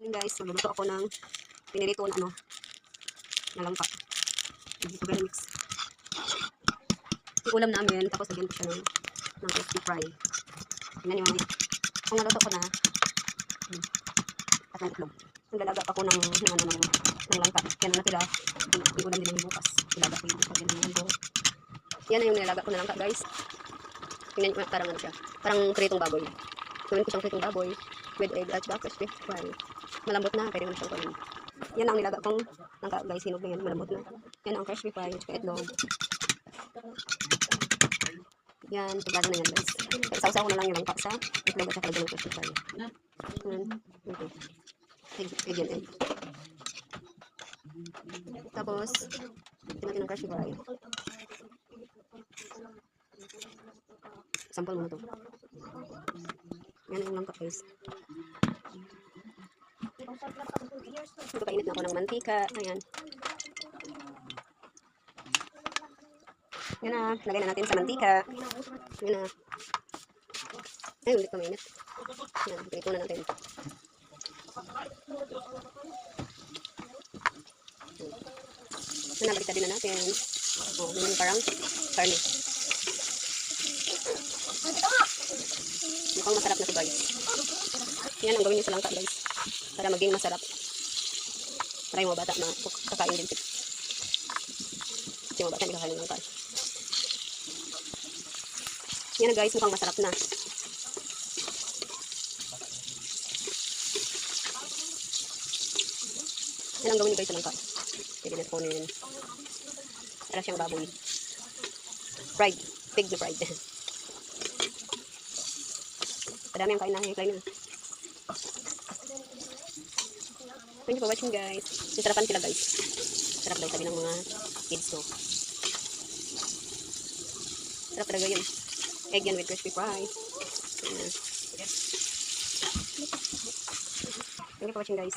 Yun guys, magluluto ako ng pinirito na na langka. Very mix. Yung ulam namin, tapos lagyan ko siya ng crispy fry. Tingnan nyo, kung naluto ko na, at ng itlog. Nagalaga ako ng langka. Kaya na natira, yung ulam din namin bukas. Ilaga ko yung itlog din namin bukas. Yan na yung nilalaga ko na langka guys. Tingnan nyo, parang ano siya, parang pritong baboy. Gawin ko siyang pritong baboy with egg at crispy fry. Malambot na, pwede mo siyang kunin. Yan ang nilaga kong langka guys, hinog na yan, malambot na. Yan ang crispy fry, at itlog. Yan, tuglado na yan guys. Sausaw ko na lang yung langka sa itlog at saka lagyan ng crispy fry. Okay. Egg yan, egg. Tapos, ito natin ang crispy fry. Sample muna to. Yan yung langka guys. Kainit na ako ng mantika. Ayan. Yan na. Lagay na natin sa mantika. Yan na. Ay, ulit pa mainit. Yan. Pinito na natin. Yan na. Baliktad din na natin. O, ganyan parang karne. Mukhang masarap na ito guys. Yan ang gawin niyo sa langka guys. Para maging masarap. Para yung mga bata na kakain din. Kasi yung mga bata hindi kakain ng langka. Yan na guys, mukhang masarap na. Yan ang gawin niyo guys sa langka. Pwede na kunin. Para siyang baboy. Fried. Pig na fried. Padami ang kain na. Thank you for watching guys. Sasarapan sila guys. Sarap daw sabi ng mga kids ko. Sarap talaga yun. Egg yan with crispy fries. Thank you for watching guys.